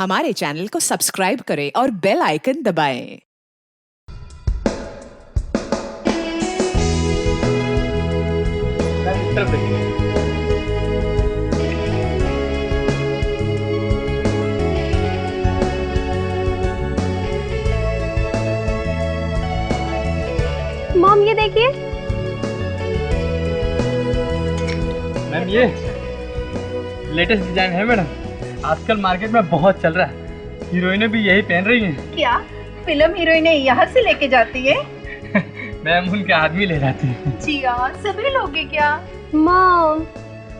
हमारे चैनल को सब्सक्राइब करें और बेल आइकन दबाएं। मॉम ये देखिए। मैम ये लेटेस्ट डिजाइन है मैडम, आजकल मार्केट में बहुत चल रहा है। हीरोइनें भी यही पहन रही हैं। क्या फिल्म हीरोइनें यहाँ से लेके जाती है? मैम उनके आदमी ले जाती है। जी हाँ, सभी लोग हैं क्या? मॉम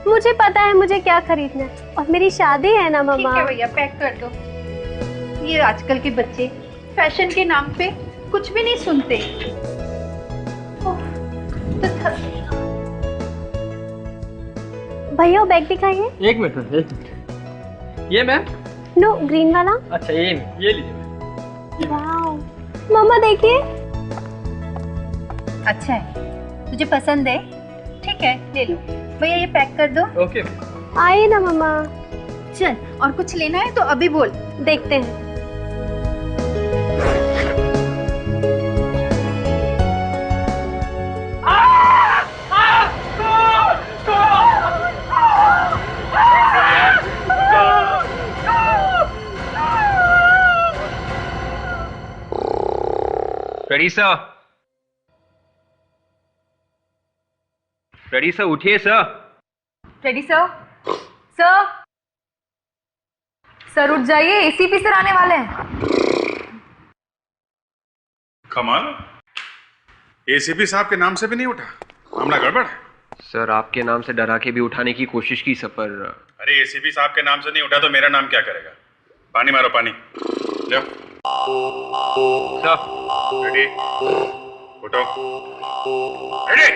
मुझे पता है मुझे क्या खरीदना है और मेरी शादी है ना ठीक मम्मा। है भैया, पैक कर दो। ये आजकल के बच्चे फैशन के नाम पे कुछ भी नहीं सुनते। भैया वो बैग दिखाइए। एक मिनट। ये मैम? नो ग्रीन वाला। अच्छा ये लीजिए मैम। वाओ मम्मा देखिए। अच्छा है, तुझे पसंद है? ठीक है ले लो। भैया ये पैक कर दो। ओके। आइए ना मम्मा। चल, और कुछ लेना है तो अभी बोल। देखते हैं। रेडी सर, उठिए sir. Ready sir? Sir sir उठ जाइए, एसीपी सर आने वाले हैं। कमाल, एसीपी साहब के नाम से भी नहीं उठा, मामला गड़बड़ है। सर आपके नाम से डरा के भी उठाने की कोशिश की सर, पर अरे एसीपी साहब के नाम से नहीं उठा तो मेरा नाम क्या करेगा? पानी मारो, पानी लो। सर रेडी, उठो। रेडी।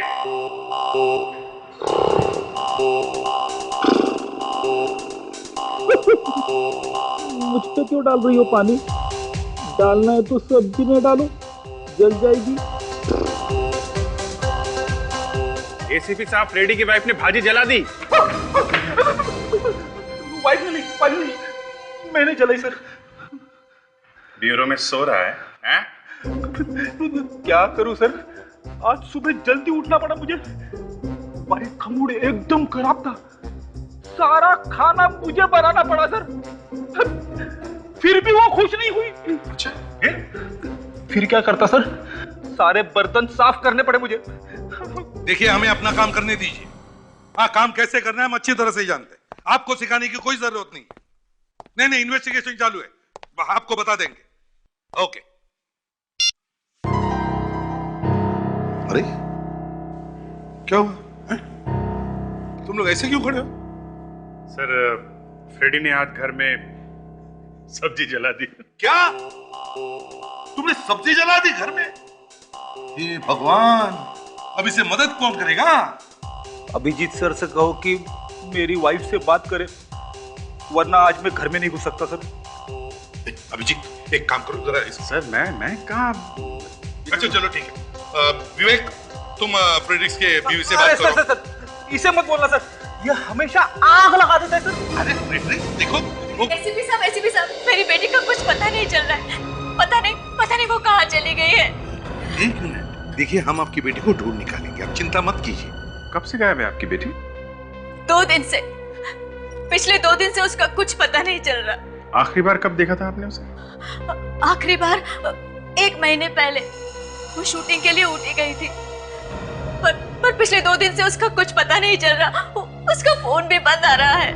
मुझ पे क्यों डाल रही हो पानी? डालना है तो सब्जी में डालो, जल जाएगी। एसीपी साहब, फ्रेडी की वाइफ ने भाजी जला दी। वाइफ ने नहीं, मैंने जलाई सर। ब्यूरो में सो रहा है, हैं? क्या करूं सर, आज सुबह जल्दी उठना पड़ा मुझे। वाइफ का मूड एकदम खराब था, सारा खाना मुझे बनाना पड़ा सर। फिर भी वो खुश नहीं हुई। अच्छा, फिर क्या करता सर, सारे बर्तन साफ करने पड़े मुझे। देखिए हमें अपना काम करने दीजिए। हाँ, काम कैसे करना है हम अच्छी तरह से ही जानते हैं, आपको सिखाने की कोई जरूरत नहीं। नहीं, इन्वेस्टिगेशन चालू है, आपको बता देंगे। ओके। अरे क्या हुआ है? तुम लोग ऐसे क्यों खड़े हो? सर फ्रेडी ने आज घर में सब्जी जला दी। क्या तुमने सब्जी जला दी घर में? हे भगवान, अब इसे मदद कौन करेगा? अभिजीत सर से कहो कि मेरी वाइफ से बात करे, वरना आज मैं घर में नहीं घुस सकता सर। अभिजीत एक काम करो जरा सर मैं कहाँ? अच्छा चलो ठीक है। विवेक तुम फ्रेडिक्स के बीवी से बात करो। सर, इसे मत बोलना सर, ये हमेशा आग लगा देता है सर। अरे फ्रेडिक देखो एसीपी साहब, मेरी बेटी का कुछ पता नहीं चल रहा है। पता नहीं वो कहाँ चली गई है। एक मिनट, देखिए हम आपकी बेटी को ढूंढ निकालेंगे, आप चिंता मत कीजिए। कब से गायब है आपकी बेटी? 2 दिन से, पिछले 2 दिन से उसका कुछ पता नहीं चल रहा। आखिरी बार कब देखा था आपने उसे? आखिरी बार 1 महीने पहले वो शूटिंग के लिए उठी गई थी, पर पिछले 2 दिन से उसका कुछ पता नहीं चल रहा। उसका फोन भी बंद आ रहा है।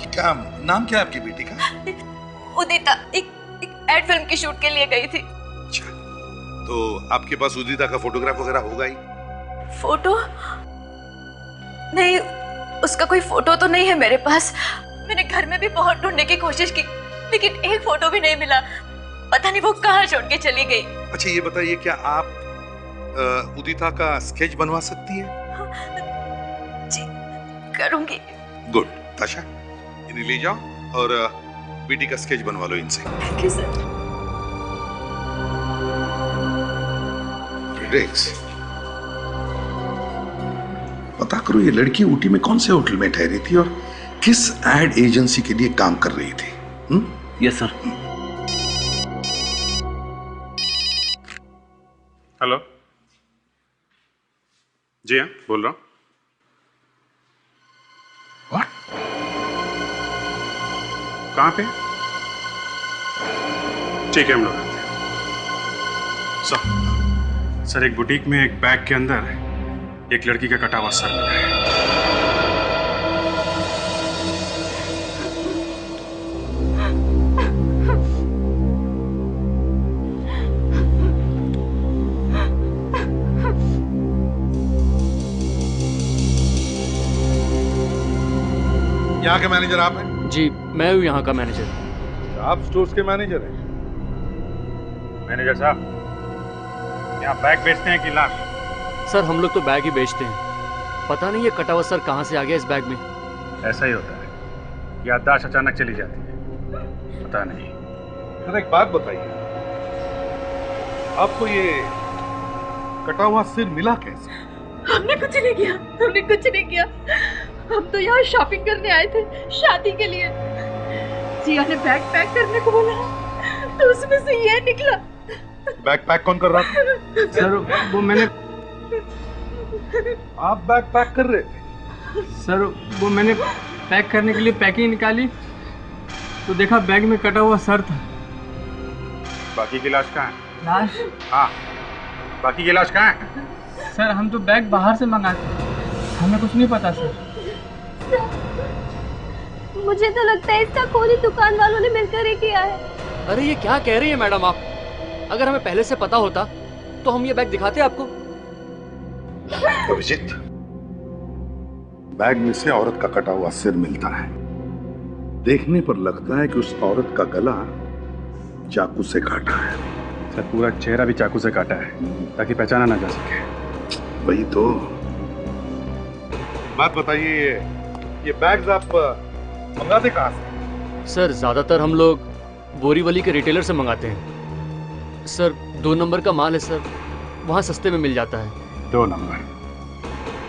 क्या नाम क्या है आपकी बेटी का? उदिता एक एड फिल्म की शूट के लिए गई थी। अच्छा, तो आपके पास उदिता का फोटोग्राफ वगैरह होगा ही? फोटो नहीं, उसका कोई फोटो तो नहीं है मेरे पास। मैंने घर में भी बहुत ढूंढने की कोशिश की, लेकिन एक फोटो भी नहीं मिला। पता नहीं वो कहाँ छोड़ के चली गई। अच्छा ये बताइए, क्या आप उदिता का स्केच बनवा सकती है? जी करूंगी। गुड। ताशा इन्हें ले जाओ और बेटी का स्केच बनवा लो इनसे। Thank you sir. फ्रेडिक्स, पता करो ये लड़की ऊटी में कौन से होटल में ठहरी थी और किस एड एजेंसी के लिए काम कर रही थी। Yes sir. हेलो, जी हाँ, बोल रहा हूँ। What? कहाँ पे? ठीक है, हम लोग आते हैं। सर, एक बुटीक में एक बैग के अंदर एक लड़की का कटा हुआ सर मिला है। यहाँ के मैनेजर आप हैं? जी, मैं हूँ यहाँ का मैनेजर। आप स्टोर्स के मैनेजर हैं? मैनेजर साहब, यहाँ बैग बेचते हैं कि लाश? सर, हम लोग तो बैग ही बेचते हैं। पता नहीं ये कटा हुआ सर कहाँ से आ गया इस बैग में। ऐसा ही होता है, याददाश्त अचानक चली जाती है, पता नहीं। सर एक बात बताइए, आपको ये कटा हुआ सिर मिला कैसे? हमने कुछ नहीं किया, हमने कुछ नहीं किया। हम तो यहाँ शॉपिंग करने आए थे, शादी के लिए। जिया ने बैग पैक करने को बोला तो उसमें से ये निकला। बैग पैक कौन कर रहा था? सर, वो मैंने आप बैग पैक कर रहे थे? सर, वो मैंने पैक करने के लिए पैकिंग निकाली तो देखा बैग में कटा हुआ सर था। बाकी की लाश कहाँ है? लाश? हाँ, बाकी की लाश कहाँ है? सर, हम तो बैग बाहर से मंगाते, हमें कुछ नहीं पता सर। मुझे तो लगता है इसका खून ही दुकान वालों ने मिलकर ही किया है। अरे ये क्या कह रही है मैडम आप? अगर हमें पहले से पता होता तो हम ये बैग दिखाते आपको। अभिजीत, बैग में से औरत का कटा हुआ सिर मिलता है। देखने पर लगता है कि उस औरत का गला चाकू से काटा है। सर, पूरा चेहरा भी चाकू से काटा है ताकि पहचाना ना जा सके। वही तो। बात बताइए, ये बैग्स आप मंगाते कहाँ से? सर, ज्यादातर हम लोग बोरीवली के रिटेलर से मंगाते हैं। सर, 2 नंबर का माल है सर, वहाँ सस्ते में मिल जाता है। 2 नंबर?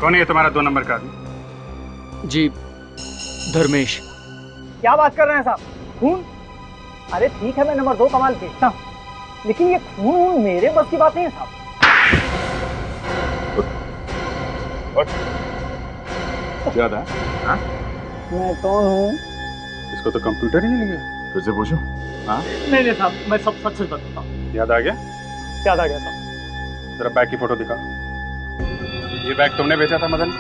कौन है ये तुम्हारा 2 नंबर का आदमी? जी, धर्मेश। क्या बात कर रहे हैं साहब? खून? अरे ठीक है, मैं नंबर 2 का माल बेचता हूँ, लेकिन ये खून मेरे बस की बात नहीं है साहब। याद है? हाँ? मैं कौन हूँ? इसको तो कंप्यूटर ही नहीं गया। फिर से पूछो। हाँ? नहीं साहब, मैं सब सच सच बताता हूँ। याद आ गया? याद आ गया साहब। जरा बैग की फोटो दिखाओ। ये बैग तुमने बेचा था मदन?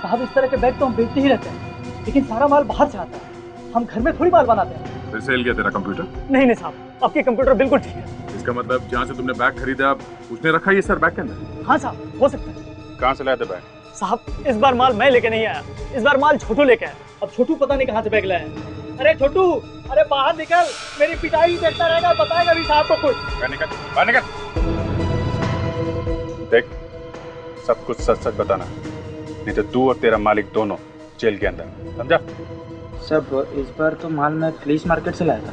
साहब, इस तरह के बैग तो हम बेचते ही रहते हैं, लेकिन सारा माल बाहर से आता है, हम घर में थोड़ी माल बनाते हैं। फिर से हिल गया तेरा कंप्यूटर? नहीं साहब, आपके कंप्यूटर बिल्कुल ठीक है। इसका मतलब जहाँ से तुमने बैग खरीदा उसने रखा ये सर बैग के अंदर? हाँ साहब, हो सकता है। कहाँ से लाए थे बैग? साहब, इस बार माल मैं लेके नहीं आया, इस बार माल छोटू लेके आया। अब छोटू पता नहीं कहाँ से बैग लाया है। अरे छोटू, अरे बाहर निकल, मेरी पिटाई देखता रहेगा, बताएगा भी साहब को कुछ। बाहर निकल। देख, सब कुछ सच सच बताना, नहीं तो तू और तेरा मालिक दोनों जेल के अंदर, समझा? सब इस बार तो माल मैं पुलिस मार्केट से लाया था।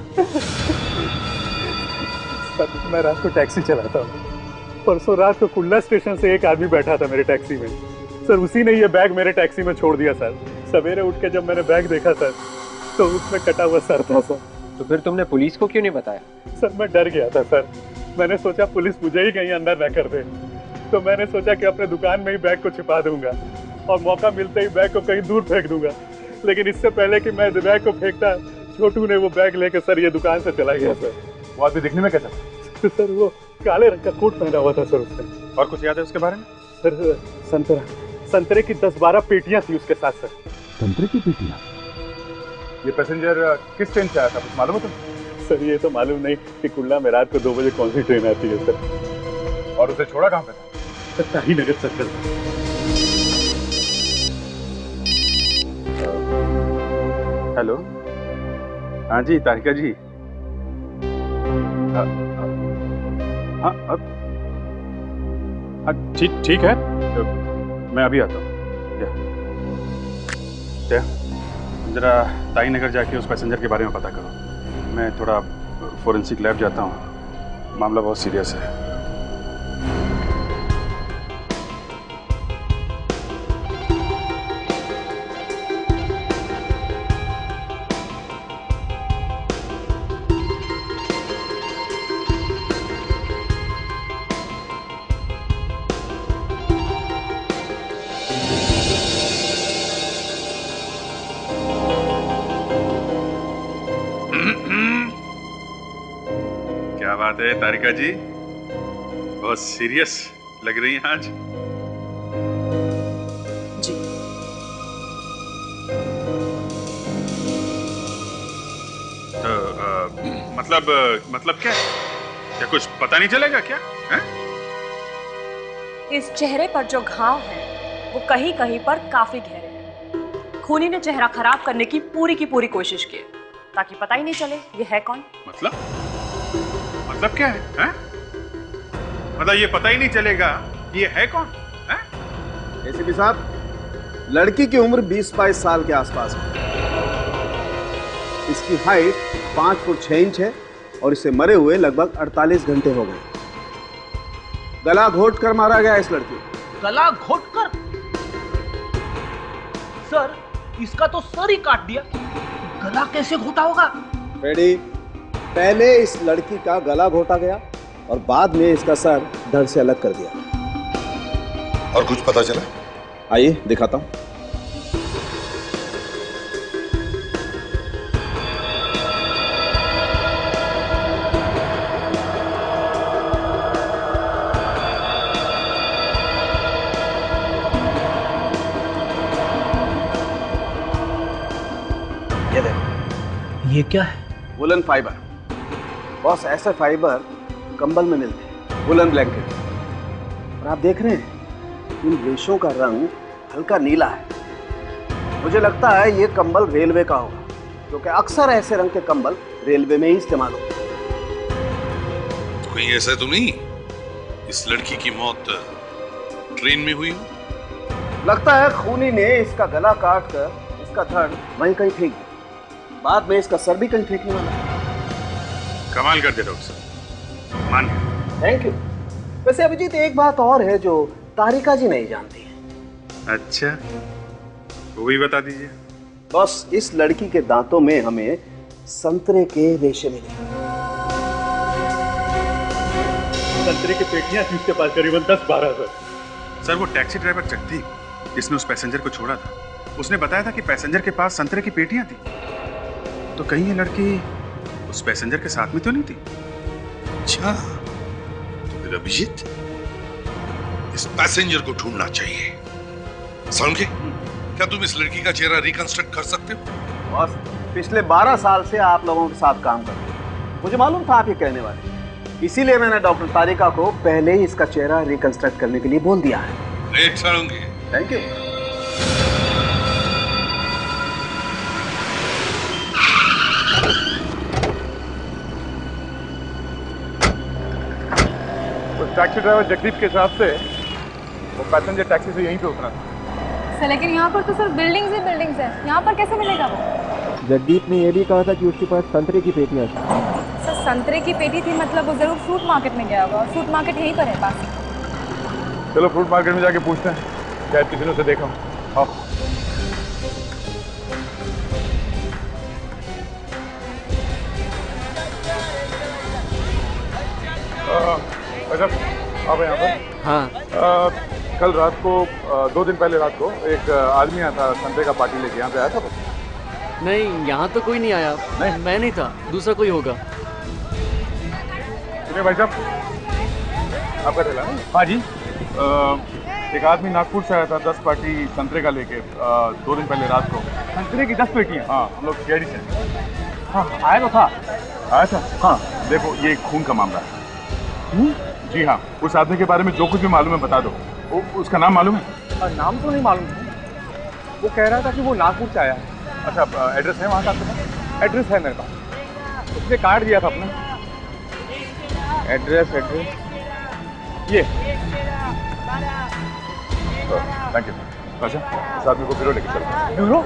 सर, मैं रात को टैक्सी चलाता हूँ। परसों रात को कुल्ला स्टेशन से एक आदमी बैठा था मेरे टैक्सी में। सर, उसी ने ये बैग मेरे टैक्सी में छोड़ दिया सर। सवेरे उठ के जब मैंने बैग देखा सर, तो उसमें कटा हुआ सर था सर। तो फिर तुमने पुलिस को क्यों नहीं बताया? सर, मैं डर गया था सर। मैंने सोचा पुलिस मुझे ही कहीं अंदर न कर दे, तो मैंने सोचा कि अपने दुकान में ही बैग को छिपा दूंगा और मौका मिलते ही बैग को कहीं दूर फेंक दूंगा। लेकिन इससे पहले कि मैं बैग को फेंकता, छोटू ने वो बैग लेकर सर ये दुकान से चला गया सर। वो आदमी दिखने में कैसा था? सर, वो काले रंग का कोट पहना हुआ था सर उसने। और कुछ याद है उसके बारे में? सर, संतरे की 10-12 पेटियां थी उसके साथ सर। संतरे की पेटियां? ये पैसेंजर किस ट्रेन से आया था, कुछ मालूम है तुम? सर, ये तो मालूम नहीं कि कुल्ला में रात को 2 बजे कौन सी ट्रेन आती है सर। और उसे छोड़ा कहाँ पे था? सर, ताही नगर सर्कल। हेलो, हाँ जी तारिका जी। हाँ ठीक है, मैं अभी आता हूँ। जरा ताई नगर जाके उस पैसेंजर के बारे में पता करो। मैं थोड़ा फोरेंसिक लैब जाता हूँ, मामला बहुत सीरियस है। क्या बात है तारिका जी, बहुत सीरियस लग रही हैं आज। जी तो मतलब क्या क्या कुछ पता नहीं चलेगा क्या है? इस चेहरे पर जो घाव है वो कहीं कहीं पर काफी गहरे हैं। खूनी ने चेहरा खराब करने की पूरी कोशिश की ताकि पता ही नहीं चले ये है कौन। मतलब क्या है? मतलब ये पता ही नहीं चलेगा ये है कौन? एसीपी साहब, लड़की की उम्र 20-22 साल के आसपास है। इसकी हाइट 5 फुट 6 इंच है और इसे मरे हुए लगभग 48 घंटे हो गए। गला घोट कर मारा गया इस लड़की को। गला घोट कर? सर, इसका तो सर ही काट दिया, गला कैसे घोटा होगा? रेडी, पहले इस लड़की का गला घोटा गया और बाद में इसका सर धड़ से अलग कर दिया। और कुछ पता चला? आइए दिखाता हूं। ये क्या है? Woollen fibre. बॉस, ऐसे फाइबर कंबल में मिलते हैं, वुलन ब्लैंकेट। और आप देख रहे हैं इन रेशों का रंग हल्का नीला है। मुझे लगता है ये कंबल रेलवे का होगा, क्योंकि अक्सर ऐसे रंग के कंबल रेलवे में ही इस्तेमाल होते हैं। कोई ऐसा तो नहीं इस लड़की की मौत ट्रेन में हुई हो? लगता है खूनी ने इसका गला काट कर इसका धड़ वहीं कहीं फेंक दिया, बाद में इसका सर भी कहीं फेंकने वाला है। कमाल कर दिया डॉक्टर साहब, मान गया। Thank you. वैसे अभिजीत, एक बात और है जो तारिका जी नहीं जानती है। अच्छा, वो भी बता दीजिए। बस, इस लड़की के दांतों में हमें संतरे के रेशे मिले। संतरे की पेटियां थी उसके पास, करीबन 10-12 सर। वो टैक्सी ड्राइवर जगदीप जिसने उस पैसेंजर को छोड़ा था, उसने बताया था कि पैसेंजर के पास संतरे की पेटियां थी। तो कहीं ये लड़की उस पैसेंजर के साथ में तो नहीं थी? अच्छा, तो फिर अभिजीत इस पैसेंजर को ढूंढना चाहिए। समझे? क्या तुम इस लड़की का चेहरा रिकंस्ट्रक्ट कर सकते हो? बॉस, पिछले 12 साल से आप लोगों के साथ काम कर रहे हैं, मुझे मालूम था आप ये कहने वाले, इसीलिए मैंने डॉक्टर तारिका को पहले ही इसका चेहरा रिकंस्ट्रक्ट करने के लिए बोल दिया है। Thank you. Taxi driver Jagdeep के हिसाब से वो पैसेंजर टैक्सी से यहीं पे उतरा था। सर, लेकिन यहाँ पर तो सिर्फ बिल्डिंग्स ही बिल्डिंग्स हैं, यहाँ पर कैसे मिलेगा वो? जगदीप ने यह भी कहा था कि उसके पास संतरे की पेटियां थी। सर, संतरे की पेटी थी मतलब वो जरूर फ्रूट मार्केट में गया होगा, और फ्रूट मार्केट यहीं पर है पास। चलो फ्रूट मार्केट में जाके पूछते हैं, शायद किसी ने उसे देखा हो। आओ। अच्छा, आप यहाँ पर? हाँ। कल रात को 2 दिन पहले रात को एक आदमी आया था संतरे का पार्टी लेके, यहाँ पे आया था? नहीं, यहाँ तो कोई नहीं आया। नहीं, मैं नहीं था, दूसरा कोई होगा। सुनिए भाई साहब, आपका ठेला ना? हाँ जी। एक आदमी नागपुर से आया था 10 पार्टी संतरे का लेके 2 दिन पहले रात को। संतरे की 10 पेटियाँ? हाँ, हम लोग गेड़ी से। हाँ, आया तो था। आया था? हाँ। देखो, ये खून का मामला है। जी हाँ, उस आदमी के बारे में जो कुछ भी मालूम है बता दो। उसका नाम मालूम है? नाम तो नहीं मालूम, वो कह रहा था कि वो नागपुर से आया है। अच्छा, एड्रेस है वहाँ का आपके पास? एड्रेस है मेरे पास, उसने कार्ड दिया था अपना। एड्रेस ये। Thank you. अच्छा, इस आदमी को ब्यूरो लेके चलते। ब्यूरो?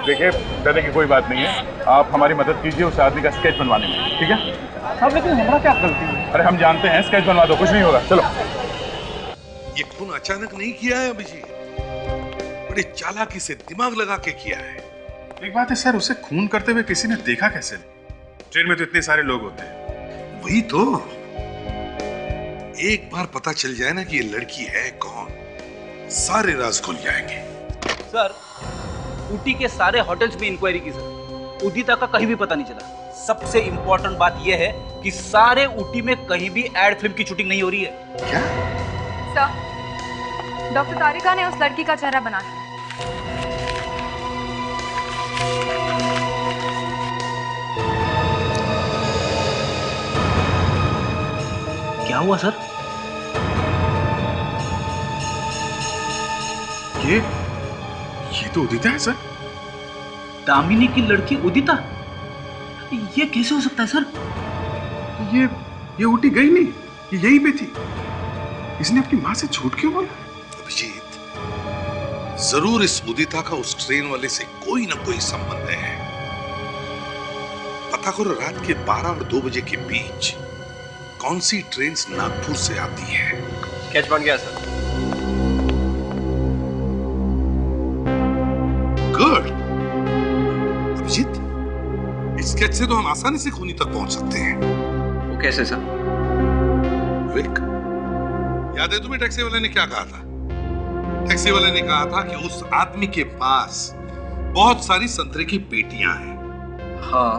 देखिए, डरने की कोई बात नहीं है, आप हमारी मदद कीजिए उस आदमी का स्केच बनवाने में, ठीक है? सब, लेकिन हमारा क्या गलती है? अरे हम जानते हैं, स्केच बनवा दो, कुछ नहीं होगा। चलो। ये खून अचानक नहीं किया है अभिजीत, बड़ी चालाकी से दिमाग लगा के किया है। एक बात है सर, उसे खून करते हुए किसी ने देखा कैसे? ट्रेन में तो इतने सारे लोग होते हैं। वही तो, एक बार पता चल जाए ना कि ये लड़की है कौन, सारे राज खुल जाएंगे। सर, ऊटी के सारे होटल्स में इंक्वायरी की सर, उदिता का कहीं भी पता नहीं चला। सबसे इम्पोर्टेंट बात यह है कि सारे ऊटी में कहीं भी एड फिल्म की शूटिंग नहीं हो रही है। क्या? सर, डॉक्टर तारिका ने उस लड़की का चेहरा बना दिया। क्या हुआ सर? ये तो उदिता है सर। दामिनी की लड़की उदिता? ये कैसे हो सकता है सर? ये ऊटी गई नहीं, ये यहीं पे थी। इसने अपनी माँ से झूठ क्यों बोला? अभिजीत, जरूर इस उदिता का उस ट्रेन वाले से कोई ना कोई संबंध है। पता करो रात के 12 और 2 बजे के बीच कौन सी ट्रेन नागपुर से आती है। कैच बन गया सर। गुड अभिजीत, इस स्केच से तो हम आसानी से खूनी तक पहुंच सकते हैं। वो कैसे सर? विक, याद है तुम्हें टैक्सी वाले ने क्या कहा था? टैक्सी वाले ने कहा था कि उस आदमी के पास बहुत सारी संतरे की पेटियां हैं। हाँ।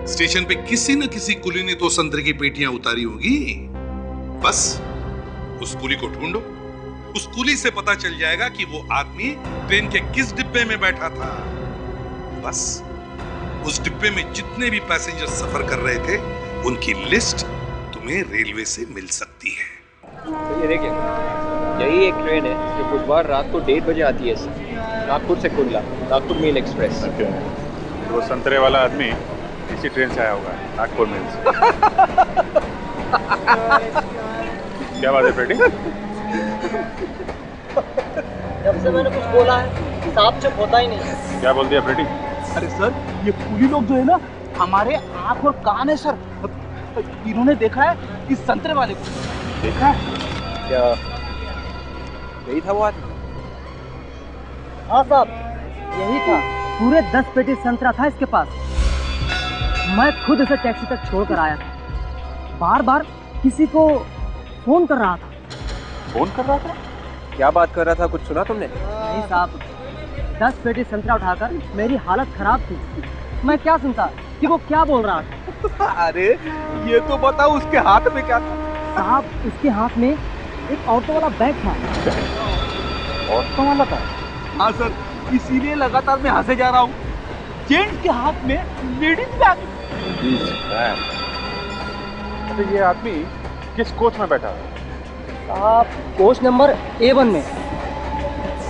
स्टेशन पे किसी न किसी कुली ने तो संतरे की पेटियां उतारी होगी। बस उस कुली को ढूंढो, उस कुली से पता चल जाएगा कि वो आदमी ट्रेन के किस डिब्बे में बैठा था। बस उस डिब्बे में जितने भी पैसेंजर सफर कर रहे थे उनकी लिस्ट तुम्हें रेलवे से मिल सकती है। तो ये देखिए, यही एक ट्रेन है जो बुधवार रात को 1:30 बजे आती है सर, नागपुर से कुल्ला, नागपुर मेल एक्सप्रेस। वो संतरे वाला आदमी इसी ट्रेन से आया होगा, नागपुर मेल से। क्या बात है फ्रेडी? जब से मैंने कुछ बोला है साहब चुप होता ही नहीं। क्या बोल दिया फ्रेडी? अरे सर, ये कुली लोग जो है ना, हमारे आंख और कान है सर। इन्होंने देखा है इस संतरे वाले को। देखा है? क्या यही था वो आदमी? हाँ साहब, यही था। पूरे 10 पेटी संतरा था इसके पास। मैं खुद इसे टैक्सी तक छोड़कर आया था। बार बार किसी को फोन कर रहा था। फोन कर रहा था? क्या बात कर रहा था, कुछ सुना तुमने? नहीं साहब, 10 पेटी संतरा उठाकर मेरी हालत खराब थी। मैं क्या सुनता कि वो क्या बोल रहा था। अरे ये तो बताओ उसके हाथ में क्या था? साहब, उसके हाथ में एक ऑटो वाला बैग था। ऑटो वाला था? हाँ सर, इसीलिए लगातार मैं हंसे जा रहा हूँ। जेंट्स के हाथ में लेडीज बैग। तो ये आदमी किस कोच में बैठा है? आप कोच नंबर A1 में।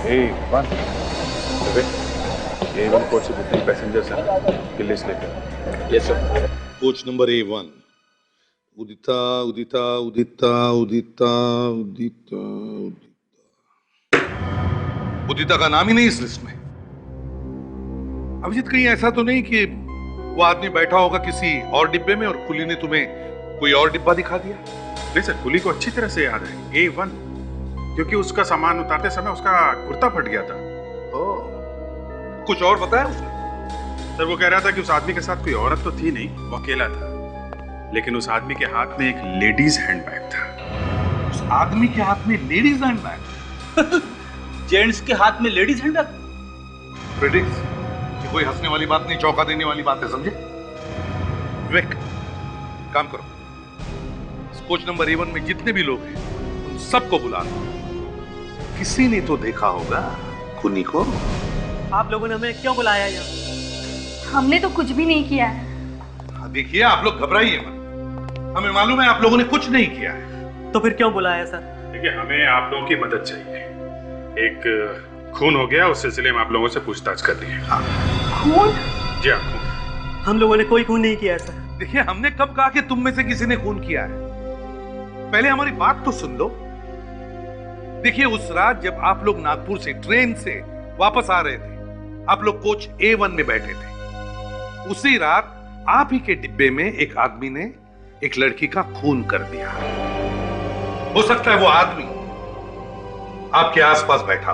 A1? A1 कोच से जितने पैसेंजर्स हैं की लिस्ट लेकर। Yes sir. Coach number A1, उदिता उदिता उदिता उदिता उदिता उदिता का नाम ही नहीं इस लिस्ट में। अभिजीत, कहीं ऐसा तो नहीं कि वो आदमी बैठा होगा किसी और डिब्बे में और कुली ने तुम्हें कोई और डिब्बा दिखा दिया? नहीं सर, कुली को अच्छी तरह से याद है A1, क्योंकि उसका सामान उतारते समय उसका कुर्ता फट गया था। कुछ और बताया उसने? सर वो कह रहा था कि उस आदमी के साथ कोई औरत तो थी नहीं, वो अकेला था। लेकिन उस आदमी के हाथ में एक लेडीज हैंडबैग था। उस आदमी के हाथ में लेडीज हैंडबैग? जेंट्स के हाथ में लेडीज हैंडबैग? प्रेडिक्स, ये कोई हंसने वाली बात नहीं, चौंका देने वाली बात है, समझे? विक, काम करो, कोच नंबर A1 में जितने भी लोग हैं उन सबको बुला लो। किसी ने तो देखा होगा खूनी को। आप लोगों ने हमें क्यों बुलाया यहाँ? हमने तो कुछ भी नहीं किया है। देखिए, आप लोग घबराइए मत, हमें मालूम है आप लोगों ने कुछ नहीं किया है। तो फिर क्यों बुलाया सर? देखिए, हमें आप लोगों की मदद चाहिए। एक खून हो गया, उस सिलसिले में आप लोगों से पूछताछ कर रही है। हाँ। खून? जी हाँ, खून। हम लोगों ने कोई खून नहीं किया सर। देखिए, हमने कब कहा कि तुम में से किसी ने खून किया है? पहले हमारी बात तो सुन लो। देखिए, उस रात जब आप लोग नागपुर से ट्रेन से वापस आ रहे थे, आप लोग कोच A1 में बैठे थे। उसी रात आप ही के डिब्बे में एक आदमी ने एक लड़की का खून कर दिया। हो सकता है वो आदमी आपके आसपास बैठा।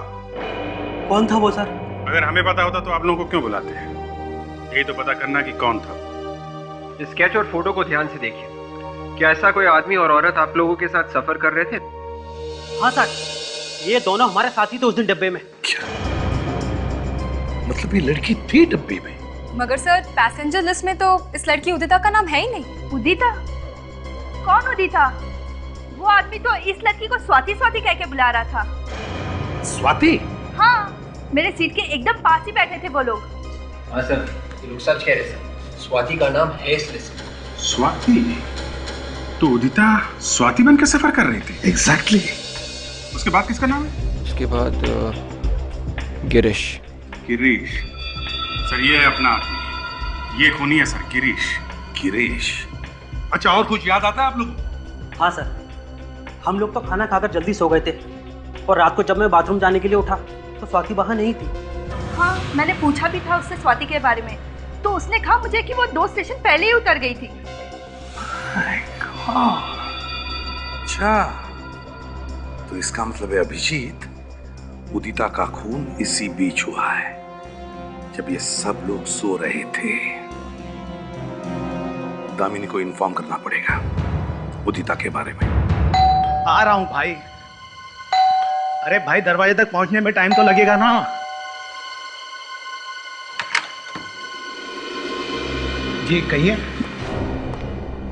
कौन था वो सर? अगर हमें पता होता तो आप लोगों को क्यों बुलाते हैं? यही तो पता करना कि कौन था। स्केच और फोटो को ध्यान से देखिए। क्या ऐसा कोई आदमी और औरत आप लोगों के साथ सफर कर रहे थे? हाँ सर, ये दोनों हमारे साथी थे उस दिन डब्बे में। क्या मतलब ये लड़की थी डब्बे में? मगर सर पैसेंजर लिस्ट में तो इस लड़की उदिता का नाम है ही नहीं। उदिता? कौन उदिता? वो आदमी तो इस लड़की को स्वाति स्वाति कह के बुला रहा था। स्वाति? हाँ, मेरे सीट के एकदम पास ही बैठे थे वो लोग। हाँ सर, ये लोग सच कह रहे सर। स्वाति का नाम है इस लिस्ट में। स्वाति? तो उदिता स्वाति बन के सफर कर रही थी? एग्जैक्टली। उसके बाद किसका नाम है? उसके बाद गिरीश। गिरीश? सर ये है अपना आदमी, ये खूनी है सर, गिरीश। गिरीश? अच्छा, और कुछ याद आता है आप लोग? हाँ सर, हम लोग तो खाना खाकर जल्दी सो गए थे और रात को जब मैं बाथरूम जाने के लिए उठा तो स्वाति वहाँ नहीं थी। हाँ, मैंने पूछा भी था उससे स्वाति के बारे में, तो उसने कहा मुझे कि वो 2 स्टेशन पहले ही उतर गई थी। अच्छा, तो इसका मतलब है अभिजीत, उदिता का खून इसी बीच हुआ है, जब ये सब लोग सो रहे थे। दामिनी को इन्फॉर्म करना पड़ेगा उदिता के बारे में। आ रहा हूं भाई। अरे भाई, दरवाजे तक पहुंचने में टाइम तो लगेगा ना। जी कहिए।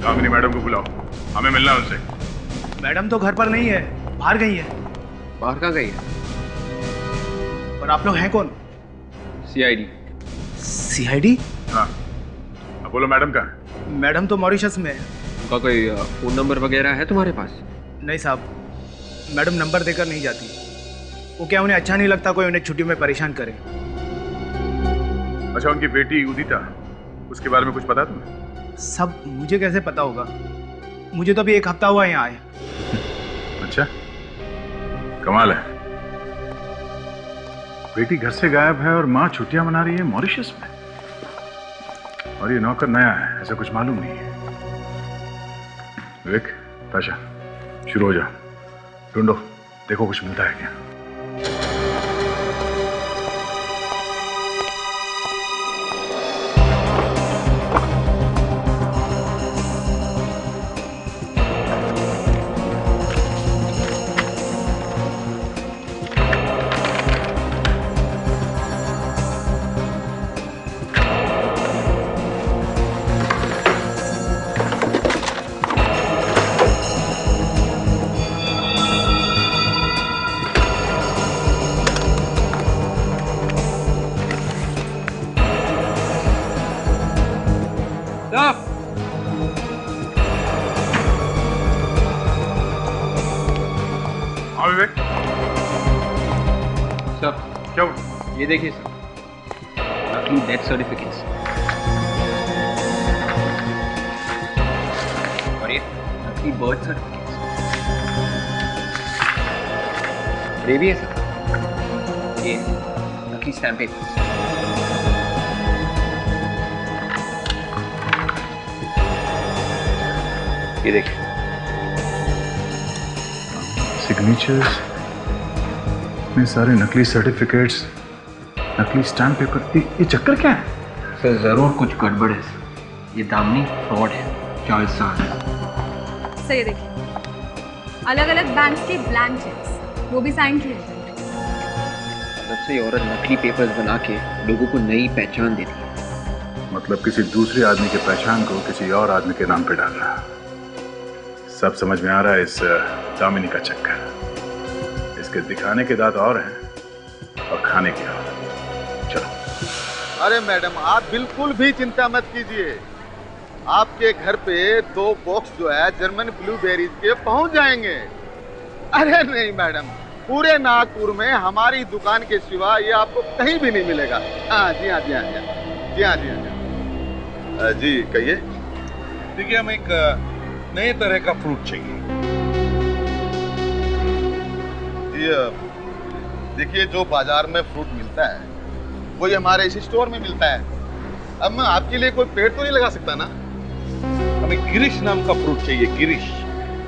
दामिनी मैडम को बुलाओ, हमें मिलना है उनसे। मैडम तो घर पर नहीं है, बाहर गई है। बाहर कहाँ गई है? और आप लोग हैं कौन? सीआईडी। सीआईडी? हाँ, अब बोलो मैडम कहाँ है? मैडम तो मॉरिशस में है। उनका कोई फोन नंबर वगैरह है तुम्हारे पास? नहीं साहब, मैडम नंबर देकर नहीं जाती। वो क्या, उन्हें अच्छा नहीं लगता कोई उन्हें छुट्टी में परेशान करे। अच्छा, उनकी बेटी उदिता, उसके बारे में कुछ पता है तुम्हें? सब मुझे कैसे पता होगा? मुझे तो अभी 1 हफ्ता हुआ यहाँ आए। अच्छा, कमाल है। बेटी घर से गायब है और माँ छुट्टियां मना रही है मॉरिशस में। और ये नौकर नया है, ऐसा कुछ मालूम नहीं है। विवेक, ताशा, शुरू हो जाओ, ढूंढो, देखो कुछ मिलता है क्या। विवेक, सर क्या हुआ? ये देखिए सर, नकली डेथ सर्टिफिकेट्स और ये नकली बर्थ सर्टिफिकेट्स। ये भी है सर, ये नकली स्टैम्प पेपर्स। ये देखिए सिग्नेचर्स में सारे नकली सर्टिफिकेट्स, नकली स्टैम्प पेपर। ये चक्कर क्या है? सर जरूर कुछ गड़बड़ है सर, ये दामिनी फ्रॉड है, जालसाज। सर ये देखिए, अलग अलग बैंक के ब्लैंक चेक्स, वो भी साइन किए थे। तब से ये औरत नकली पेपर्स बना के लोगों को नई पहचान देती है। मतलब किसी दूसरे आदमी की पहचान को किसी और आदमी के नाम पे डालना। सब समझ में आ रहा है इस दामिनी का चक्कर। इसके दिखाने के दांत और हैं और खाने के और। चलो। अरे मैडम, आप बिल्कुल भी चिंता मत कीजिए, आपके घर पे 2 बॉक्स जो है जर्मन ब्लूबेरीज के पहुंच जाएंगे। अरे नहीं मैडम, पूरे नागपुर में हमारी दुकान के सिवा ये आपको कहीं भी नहीं मिलेगा। हाँ जी, हाँ जी, हाँ जी, जी हाँ, जी हाँ जी, कहिए। देखिए, हमें एक नए तरह का फ्रूट चाहिए। जी देखिए, जो बाजार में फ्रूट मिलता है वही हमारे इस स्टोर में मिलता है। अब मैं आपके लिए कोई पेड़ तो नहीं लगा सकता ना। हमें गिरीश नाम का फ्रूट चाहिए, गिरीश।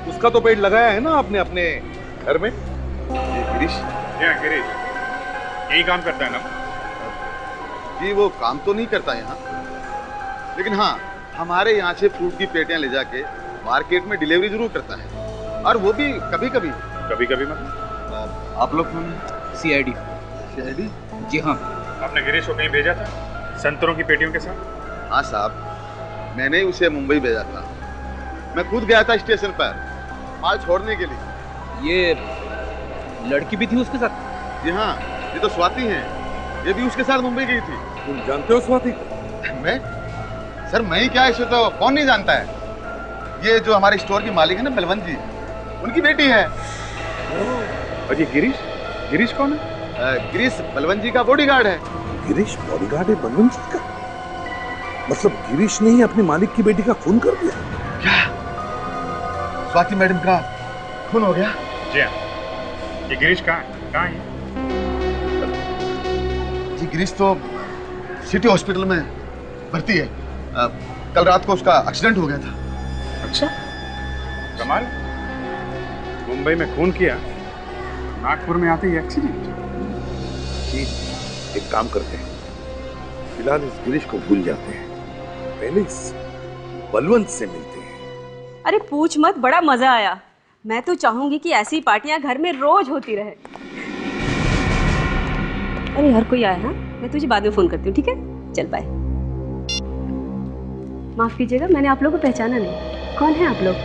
उसका तो पेड़ लगाया है ना आपने अपने घर में? गिरीश? गिरीश यही काम करता है ना? जी वो काम तो नहीं करता यहाँ, लेकिन हाँ हमारे यहाँ से फ्रूट की पेटियां ले जाके मार्केट में डिलीवरी जरूर करता है, और वो भी कभी कभी। कभी कभी मतलब? आप लोग सीआईडी। सीआईडी? जी हाँ। आपने गिरीश को कहीं भेजा था? संतरों की पेटियों के साथ? हाँ साहब, मैंने ही उसे मुंबई भेजा था। मैं खुद गया था स्टेशन पर माल छोड़ने के लिए। ये लड़की भी थी उसके साथ? जी हाँ, ये तो स्वाति है, ये भी उसके साथ मुंबई गई थी। तुम जानते हो स्वाति को? मैं? सर मैं ही क्या, इसे तो कौन नहीं जानता है। ये जो हमारे स्टोर की मालिक है ना बलवंत जी, उनकी बेटी है। और ये गिरीश? गिरीश कौन है? गिरीश बलवंत जी का बॉडीगार्ड है। गिरीश बॉडीगार्ड है बलवंत जी का? मतलब गिरीश ने ही अपने मालिक की बेटी का खून कर दिया? क्या स्वाति मैडम का खून हो गया? जी हाँ। ये गिरीश कहाँ है? जी गिरीश तो सिटी हॉस्पिटल में भर्ती है। कल रात को उसका एक्सीडेंट हो गया था। अच्छा, कमाल। मुंबई में खून किया, नागपुर में आते ही एक्सीडेंट। जी, एक काम करते हैं, फिलहाल इस गिरीश को भूल जाते हैं, पहले इस बलवंत से मिलते हैं। अरे पूछ मत, बड़ा मजा आया। मैं तो चाहूंगी कि ऐसी पार्टियां घर में रोज होती रहे। अरे हर कोई आया है, मैं तुझे बाद में फोन करती हूँ, ठीक है? चल बाय। माफ कीजिएगा, मैंने आप लोगों को पहचाना नहीं। कौन है आप लोग?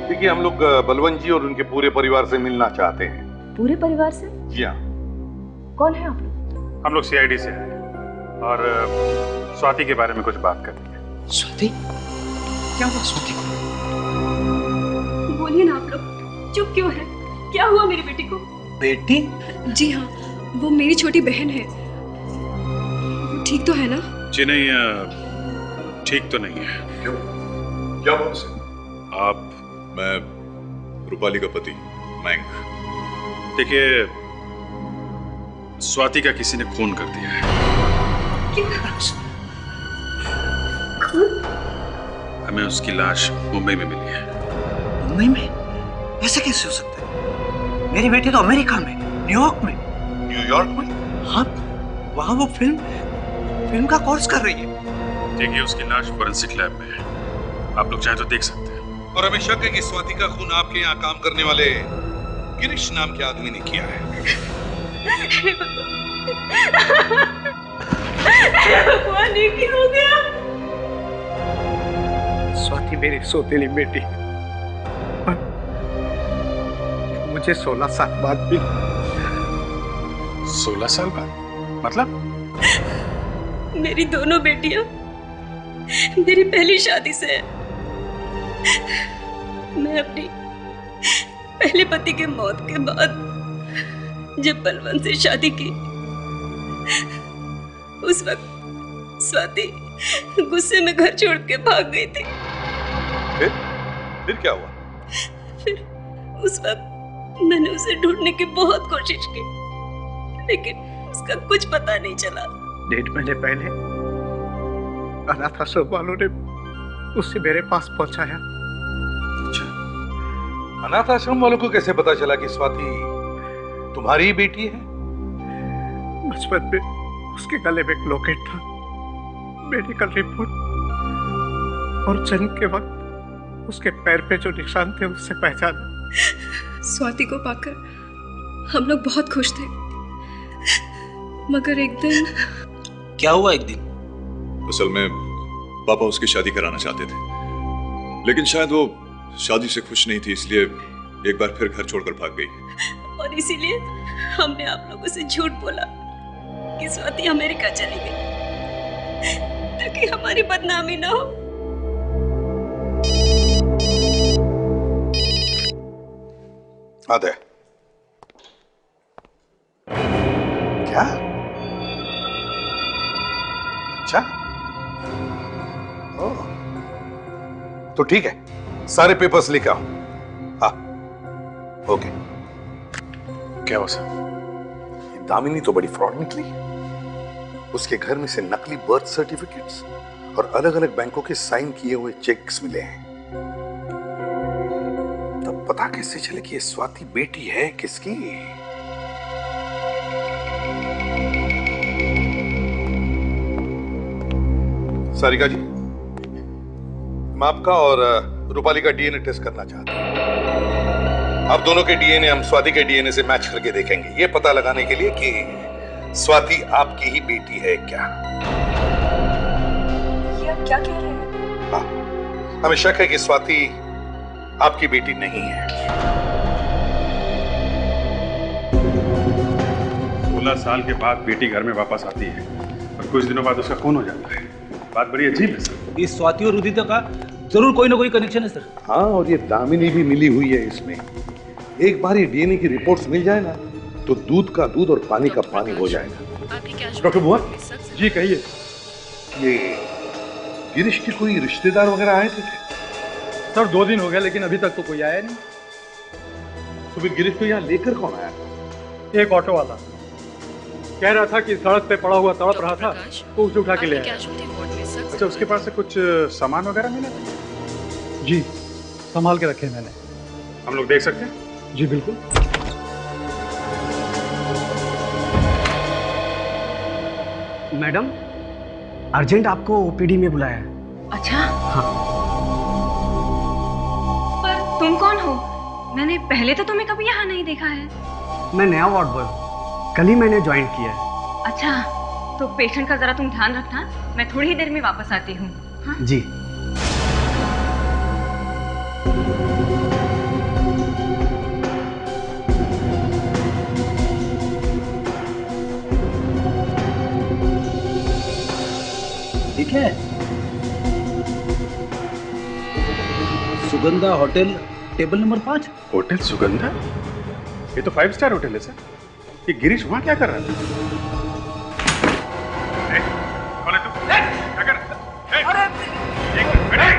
देखिए, हम लोग बलवंत जी और उनके पूरे परिवार से मिलना चाहते हैं। पूरे परिवार से? जी हाँ। कौन है आप लोग? हम लोग सीआईडी से हैं और स्वाति के बारे में कुछ बात करनी है। स्वाति? क्या हुआ स्वाति को? बोलिए ना आप लोग, चुप क्यों है? क्या हुआ मेरी बेटी को? बेटी? जी हाँ, वो मेरी छोटी बहन है। वो ठीक तो है ना? जी नहीं, ठीक तो नहीं है। क्यों? क्या हुआ उसे? आप? मैं रूपाली का पति मयंक। देखिए, स्वाति का किसी ने खून कर दिया है। हमें उसकी लाश मुंबई में मिली है। मुंबई में? ऐसा कैसे हो सकता है? मेरी बेटी तो अमेरिका में, न्यूयॉर्क में। न्यूयॉर्क में? हाँ, वहाँ वो फिल्म का कोर्स कर रही है। देखिए, उसकी लाश फोरेंसिक लैब में है, आप लोग चाहे तो देख सकते हैं। और हमें शक है कि स्वाति का खून आपके यहाँ काम करने वाले गिरीश नाम के आदमी ने किया है। भगवान, ये क्या हो गया? स्वाति मेरी सौतेली बेटी, मुझे 16 साल बाद भी। 16 साल बाद? मतलब? मेरी दोनों बेटियां मेरी पहली शादी से है। मैं अपनी पहले पति के मौत के बाद जब बलवंत से शादी की, उस वक्त स्वाति गुस्से में घर छोड़ के भाग गई थी। फिर क्या हुआ? फिर उस वक्त मैंने उसे ढूंढने की बहुत कोशिश की, लेकिन उसका कुछ पता नहीं चला। 1.5 महीने पहले अनाथ आश्रम वालों ने उसे मेरे पास पहुंचाया। अच्छा, अनाथ आश्रम वालों को कैसे पता चला कि स्वाति तुम्हारी ही बेटी है? बचपन में उसके गले में एक लॉकेट था, मेडिकल रिपोर्ट और जन्म के वक्त उसके पैर पे जो निशान थे उससे पहचाना। स्वाति को पाकर हम लोग बहुत खुश थे, मगर एक दिन। क्या हुआ एक दिन? असल में पापा उसकी शादी कराना चाहते थे, लेकिन शायद वो शादी से खुश नहीं थी, इसलिए एक बार फिर घर छोड़कर भाग गई। और इसीलिए हमने आप लोगों से झूठ बोला कि स्वाति अमेरिका चली गई, ताकि हमारी बदनामी ना हो। आदे। क्या? अच्छा, ओह, तो ठीक है, सारे पेपर्स लेकर आओ। हाँ, ओके। क्या हुआ सर? दामिनी तो बड़ी फ्रॉड निकली। उसके घर में से नकली बर्थ सर्टिफिकेट्स और अलग अलग बैंकों के साइन किए हुए चेक्स मिले हैं। तब पता कैसे चले कि ये स्वाति बेटी है किसकी? सारिका जी, मैं आपका और रूपाली का डीएनए टेस्ट करना चाहता हूं। आप दोनों के डीएनए हम स्वाति के डीएनए से मैच करके देखेंगे, ये पता लगाने के लिए कि स्वाति आपकी ही बेटी है क्या? ये आप क्या कह रहे हैं? हाँ, हमें शक है कि स्वाति आपकी बेटी नहीं है। 16 साल के बाद बेटी घर में वापस आती है और कुछ दिनों बाद उसका खून हो जाता है। बात बड़ी अजीब है सर। इस स्वाति और उदिता का जरूर कोई ना कोई कनेक्शन है सर। हाँ, और ये दामिनी भी मिली हुई है इसमें। एक बार ये डीएनए की रिपोर्ट्स मिल जाए ना तो दूध का दूध और पानी का पानी हो जाएगा। डॉक्टर भुवन जी कहिए। ये गिरीश के कोई रिश्तेदार वगैरह आए थे? सर 2 दिन हो गया लेकिन अभी तक तो कोई आया नहीं। तो फिर गिरीश को यहाँ लेकर कौन आया? एक ऑटो वाला कह रहा था कि सड़क पे पड़ा हुआ तड़प रहा था तो उसे उठा के ले आया। अच्छा, उसके पास से कुछ सामान वगैरह मिला था? जी संभाल के रखे मैंने। हम लोग देख सकते हैं? जी बिल्कुल। मैडम अर्जेंट आपको ओपीडी में बुलाया है। अच्छा हाँ। पर तुम कौन हो? मैंने पहले तो तुम्हें कभी यहाँ नहीं देखा है। मैं नया वार्ड बॉय हूँ, कल ही मैंने ज्वाइन किया है। अच्छा तो पेशेंट का जरा तुम ध्यान रखना, मैं थोड़ी ही देर में वापस आती हूँ। हाँ? जी। ठीक है। Sugandha hotel table number 5। Hotel Sugandha? ये तो 5 स्टार होटल है सर। ये गिरीश वहां क्या कर रहा था? कौन है तू? क्या कर रहा है? अरे एक मिनट।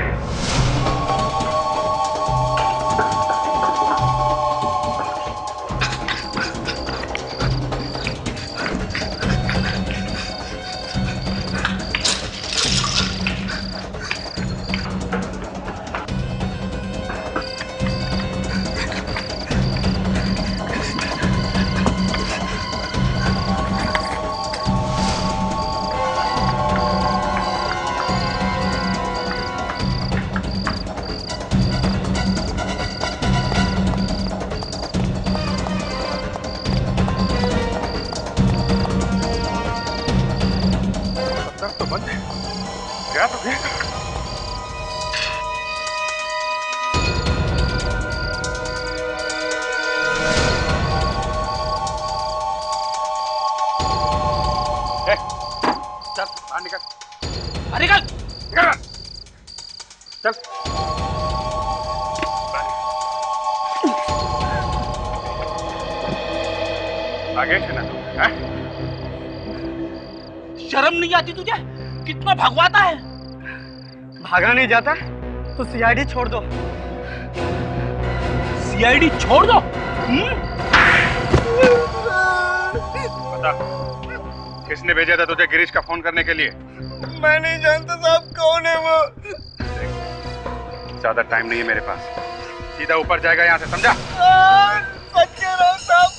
तो बंद है। गया तो गया। चल बाहर निकल। अरे निकल। निकल। चल। आगे चलना तू, हैं? शर्म नहीं आती तुझे? कितना भगवाता है। भागा नहीं जाता तो सीआईडी छोड़ दो। सीआईडी छोड़ दो? बता किसने भेजा था तुझे गिरीश का फोन करने के लिए? मैं नहीं जानता साहब कौन है वो। ज्यादा टाइम नहीं है मेरे पास, सीधा ऊपर जाएगा यहाँ से, समझा? सच कह रहा हूं साहब,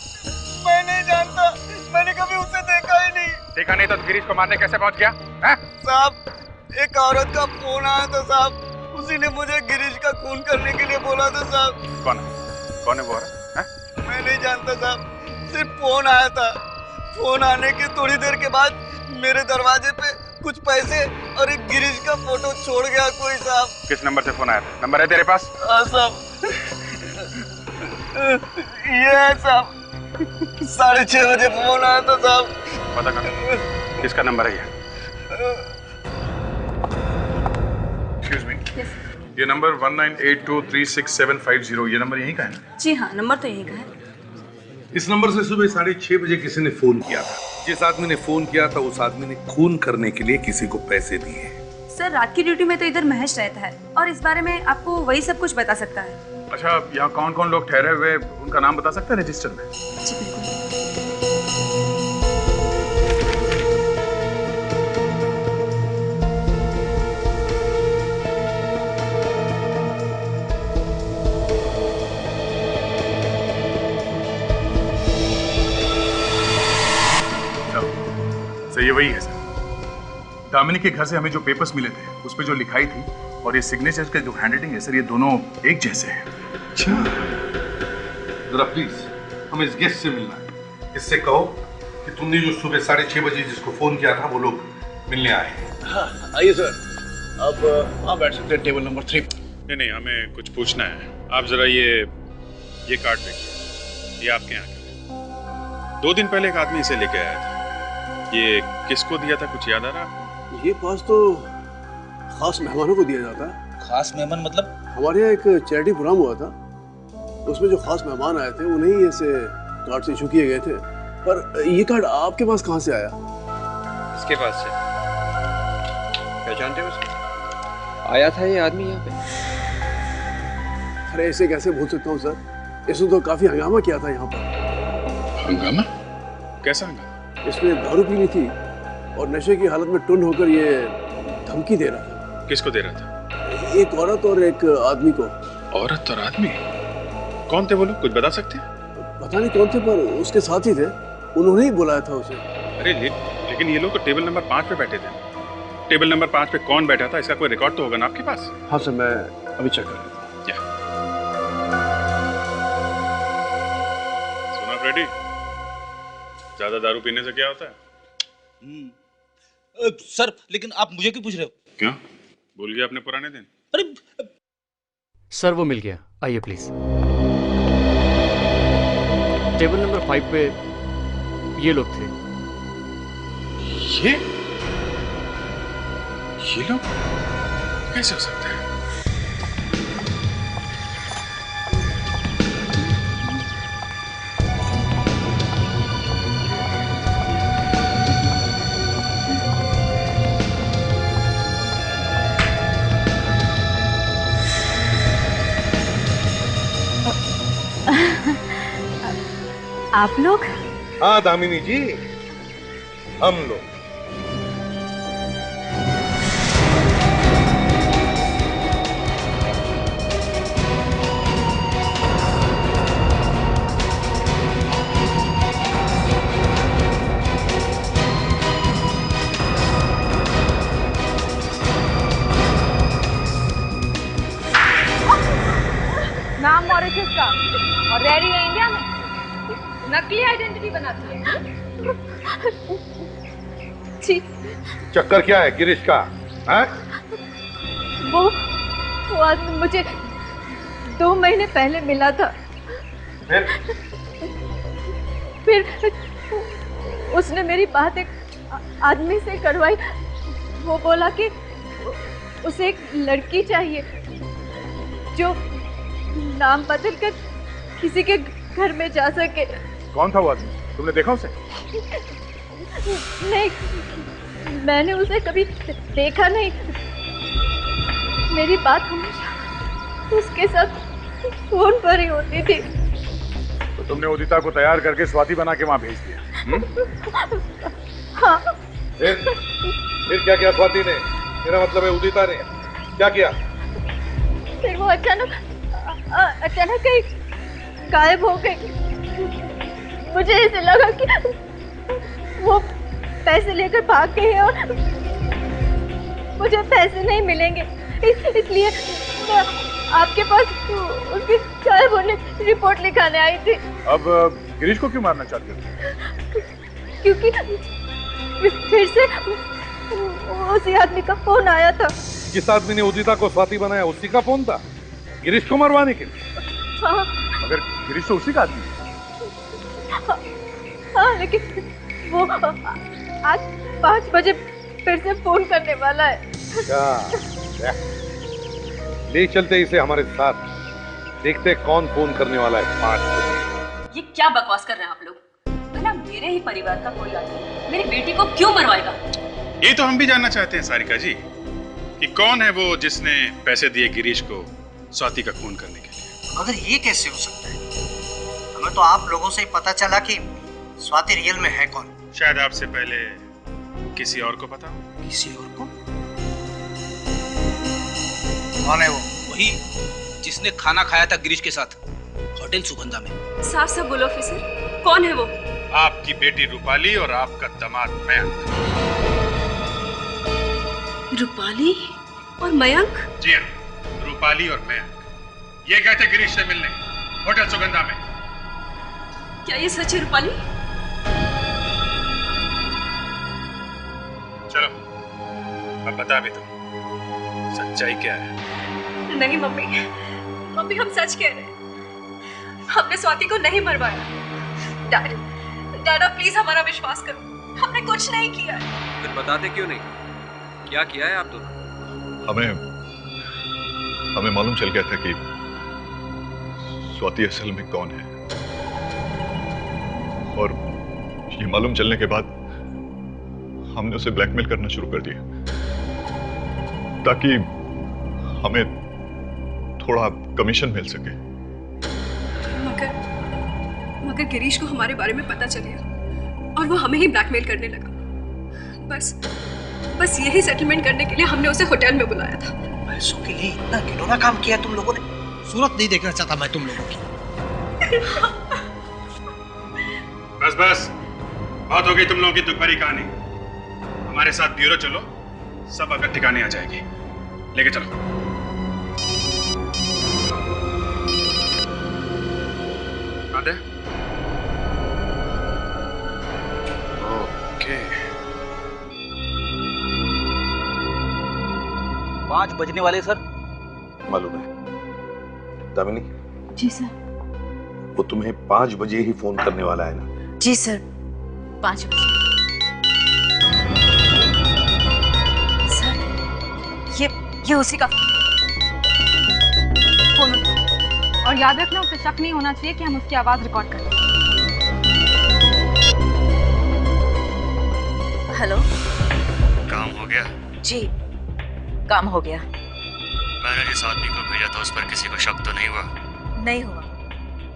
मैं नहीं जानता, मैंने कभी उसे देखा ही नहीं। देखा नहीं तो गिरीश को मारने कैसे पहुंच गया? हैं? साहब एक औरत का फोन आया था साहब, उसी ने मुझे गिरीश का खून करने के लिए बोला था साहब। कौन है वो औरत? मैं नहीं जानता साहब, सिर्फ फोन आया था। फोन आने के थोड़ी देर के बाद मेरे दरवाजे पे कुछ पैसे और एक गिरीश का फोटो छोड़ गया कोई साहब। किस नंबर से फोन आया था? नंबर है तेरे पास? हाँ साहब, ये है साहब, 6:30 बजे फोन आया था साहब। पता कर किसका नंबर है ये? एक्सक्यूज मी, ये नंबर 1982367550, ये नंबर यहीं का है ना? जी हाँ, नंबर तो यही का है। इस नंबर से सुबह 6:30 बजे किसी ने फोन किया था। जिस आदमी ने फोन किया था उस आदमी ने खून करने के लिए किसी को पैसे दिए। सर रात की ड्यूटी में तो इधर महेश रहता है और इस बारे में आपको वही सब कुछ बता सकता है। अच्छा, यहाँ कौन कौन लोग ठहरे हुए उनका नाम बता सकते हैं रजिस्टर में? जी बिल्कुल। सर ये वही है सर, दामिनी के घर से हमें जो पेपर्स मिले थे उस पे जो लिखाई थी और ये सिग्नेचर के जो हैंडराइटिंग है सर, ये दोनों एक जैसे हैं। अच्छा, जरा प्लीज हमें इस गेस्ट से मिलना है। इससे कहो कि तुमने जो सुबह 6:30 बजे जिसको फोन किया था वो लोग मिलने आए हैं। हाँ, आइए सर, अब वहाँ बैठ सकते हैं टेबल नंबर 3। नहीं, हमें कुछ पूछना है। आप जरा ये कार्ड देखिए, ये आपके यहाँ का। 2 दिन पहले एक आदमी इसे लेके आया था। ये किसको दिया था, कुछ याद आ रहा है? ये पास तो खास मेहमानों को दिया जाता है। खास मेहमान मतलब? हमारे यहाँ एक चैरिटी प्रोग्राम हुआ था, उसमें जो खास मेहमान आए थे उन्हें ही ऐसे कार्ड इशू किए गए थे। पर ये कार्ड आपके पास कहाँ से आया? इसके पास से। पहचानते हो उसको? आया था ये आदमी यहाँ पे। अरे ऐसे कैसे भूल सकता हूँ सर, इसने तो काफी हंगामा किया था यहाँ पर। हंगामा? कैसा हंगामा? इसने दारू पी ली थी और नशे की हालत में टुन होकर ये धमकी दे रहा था। किसको दे रहा था? एक औरत और एक आदमी को। औरत और आदमी? कौन थे वो लोग, कुछ बता सकते हैं? पता नहीं कौन थे, पर उसके साथ ही थे, उन्होंने ही बुलाया था उसे। अरे लेकिन ये लोग तो टेबल नंबर 5 पे बैठे थे। टेबल नंबर 5 पे कौन बैठा था, इसका कोई रिकॉर्ड तो होगा ना आपके पास? हाँ सर, मैं अभी चेक कर लेता हूँ। सुना फ्रेडी, ज्यादा दारू पीने से क्या होता है? सर लेकिन आप मुझे क्यों पूछ रहे हो? क्यों, भूल गया अपने पुराने दिन? अरे सर वो मिल गया, आइए प्लीज। टेबल नंबर 5 पे ये लोग थे। ये लोग कैसे हो सकते हैं? आप लोग? हाँ दामिनी जी, हम लोग। नाम मॉरिशस का और रह रही है इंडिया में, नकली आइडेंटिटी बनाती है। जी चक्कर क्या है गिरीश का? है? वो आदमी मुझे 2 महीने पहले मिला था। फिर उसने मेरी बात एक आदमी से करवाई। वो बोला कि उसे एक लड़की चाहिए जो नाम बदल कर किसी के घर में जा सके। कौन था वो आदमी, तुमने देखा उसे? नहीं, मैंने उसे कभी देखा नहीं। मेरी बात हमेशा उसके साथ फोन पर ही होती थी। तो तुमने उदिता को तैयार करके स्वाति बना के वहां भेज दिया? हाँ। फिर क्या किया स्वाति ने? मेरा मतलब है उदिता ने क्या किया? फिर वो अचानक ही गायब हो गई। मुझे ऐसे लगा कि वो पैसे लेकर भाग गए और मुझे पैसे नहीं मिलेंगे, इसलिए मैं आपके पास उसकी गायब होने की रिपोर्ट लिखाने आई थी। अब गिरीश को क्यों मारना चाहते हो? क्योंकि फिर से उसी आदमी का फोन आया था। जिस आदमी ने उदिता को स्वाति बनाया उसी का फोन था गिरीश को मरवाने के लिए? हाँ। मगर गिरीश तो उसी का आदमी है। हाँ, लेकिन वो आज 5 बजे फिर से फोन करने वाला है। ले चलते इसे हमारे साथ, देखते कौन फोन करने वाला है 5 बजे। ये क्या बकवास कर रहे हैं आप लोग? भला मेरे ही परिवार का कोई आदमी मेरी बेटी को क्यों मरवाएगा? ये तो हम भी जानना चाहते हैं सारिका जी कि कौन है वो जिसने पैसे दिए गिरीश को स्वाति का खून करने के लिए। मगर ये कैसे हो सकता है? हमें तो आप लोगों से ही पता चला कि स्वाति रियल में है कौन। शायद आपसे पहले किसी और को पता हो। किसी और को? कौन है वो? वही जिसने खाना खाया था गिरीश के साथ होटल सुगंधा में। साफ साफ बोलो ऑफिसर, कौन है वो? आपकी बेटी रूपाली और आपका दामाद मयंक। रूपाली और मयंक? जी हाँ, रूपाली और मयंक ये गए थे गिरीश से मिलने होटल सुगंधा में। क्या ये सच है रूपाली? अब बता भी तो, सच्चाई क्या है? नहीं मम्मी, मम्मी हम सच कह रहे हैं, हमने स्वाति को नहीं मरवाया। डैडा प्लीज हमारा विश्वास करो, हमने कुछ नहीं किया है। फिर बताते क्यों नहीं? क्या किया है आप दोनों? हमें मालूम चल गया था कि स्वाति असल में कौन है, और ये मालूम चलने के बाद हमने उसे ब्लैकमेल करना शुरू कर दिया ताकि हमें थोड़ा कमीशन मिल सके। मगर गिरीश को हमारे बारे में पता चल गया और वो हमें ही ब्लैकमेल करने लगा। बस यही सेटलमेंट करने के लिए हमने उसे होटल में बुलाया था। पैसों के लिए इतना घिनौना काम किया तुम लोगों ने। सूरत नहीं देखना चाहता मैं तुम लोगों की। बस बस, बहुत हो गई तुम लोगों की दुख भरी कहानी। हमारे साथ ब्यूरो चलो, सब अगर ठिकाने आ जाएगी। लेके चलो। आदे? ओके। 5 बजने वाले सर। मालूम है दामिनी? जी सर। वो तुम्हें 5 बजे ही फोन करने वाला है ना? जी सर, 5 बजे। सर ये उसी का फोन उठाओ। और याद रखना, उसे शक नहीं होना चाहिए कि हम उसकी आवाज रिकॉर्ड कर रहे हैं। हेलो। काम हो गया? जी काम हो गया। मैंने जिस आदमी को भेजा था उस पर किसी को शक तो नहीं हुआ? नहीं हुआ,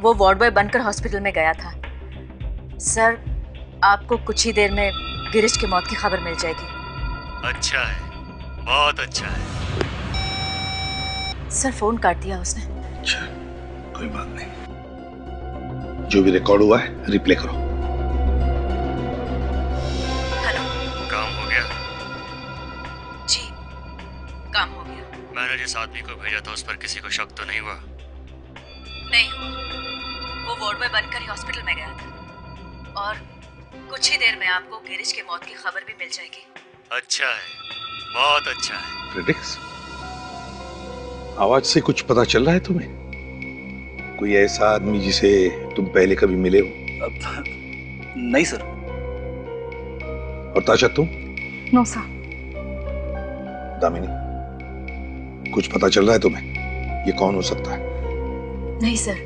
वो वार्ड बॉय बनकर हॉस्पिटल में गया था। सर आपको कुछ ही देर में गिरीश की मौत की खबर मिल जाएगी। अच्छा है, बहुत अच्छा है। सर फोन काट दिया उसने। अच्छा, कोई बात नहीं। जो भी रिकॉर्ड हुआ है रिप्ले करो। हेलो। काम हो गया? जी काम हो गया। मैंने जिस आदमी को भेजा था उस पर किसी को शक तो नहीं हुआ? नहीं हुआ, वो वार्ड बॉय बनकर ही हॉस्पिटल में गया था और कुछ ही देर में आपको गिरीश की मौत की खबर भी मिल जाएगी। अच्छा है, बहुत अच्छा है। फ्रेडिक्स, आवाज से कुछ पता चल रहा है तुम्हें? कोई ऐसा आदमी जिसे तुम पहले कभी मिले हो? नहीं सर। और ताशा तुम? No sir. दामिनी, कुछ पता चल रहा है तुम्हें? ये कौन हो सकता है? नहीं सर।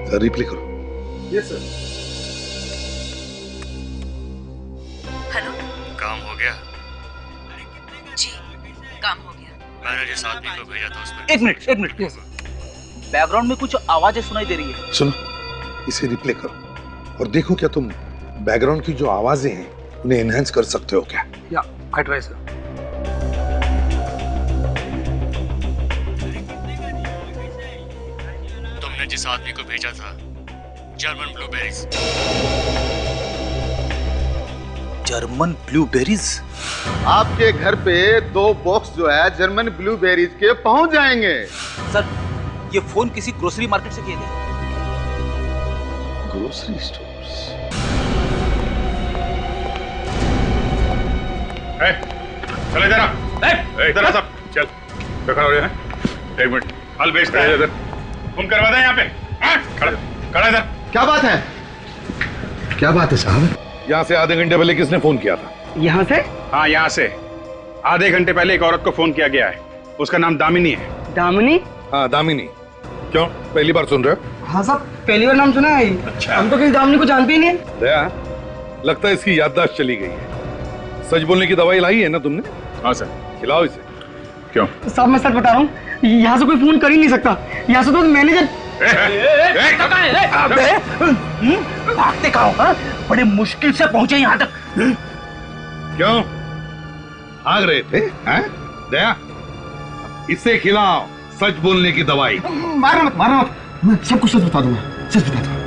सर रिप्ले करो। Yes sir. हेलो। काम हो गया? जी काम हो गया। मैंने जिस आदमी को भेजा था उस पर। एक मिनट। बैकग्राउंड में कुछ आवाजें सुनाई दे रही है। सुनो, इसे रिप्ले करो और देखो क्या तुम बैकग्राउंड की जो आवाजें हैं उन्हें एनहांस कर सकते हो क्या? या आई ट्राई सर। तुमने जिस आदमी को भेजा था, जर्मन ब्लूबेरीज। German blueberries? आपके घर पे 2 बॉक्स जो है जर्मन ब्लूबेरीज के पहुंच जाएंगे। सर ये फोन किसी ग्रोसरी मार्केट से किए गए। Grocery stores? चल इधर आ। इधर आ सब, चल। क्या खड़ा हो रहे हैं? 1 मिनट, फल बेचता है इधर। फोन करवा दे यहाँ पे। खड़ा इधर। क्या बात है? क्या बात है साहब? यहाँ से आधे घंटे पहले किसने फोन किया था? यहाँ से? हाँ यहाँ से। आधे घंटे पहले एक औरत को फोन किया गया है, उसका नाम दामिनी है। दामिनी? हाँ दामिनी। क्यों, पहली बार सुन रहे हो? हाँ साहब, पहली बार नाम सुना है। अच्छा। हम तो किसी दामिनी को जानते ही नहीं। दया, लगता है इसकी याददाश्त चली गई है। सच बोलने की दवाई लाई है ना तुमने? हाँ सर। खिलाओ इसे। क्यों? साहब मैं सच बता रहा हूँ, यहाँ से कोई फोन कर ही नहीं सकता। यहाँ से तो मैनेजर। भागते कहाँ हो? बड़े मुश्किल से पहुंचे यहाँ तक। क्यों भाग रहे थे? दया, इसे खिलाओ सच बोलने की दवाई। मारना मत, मैं सब कुछ सच बता दूंगा, सच बता दूंगा।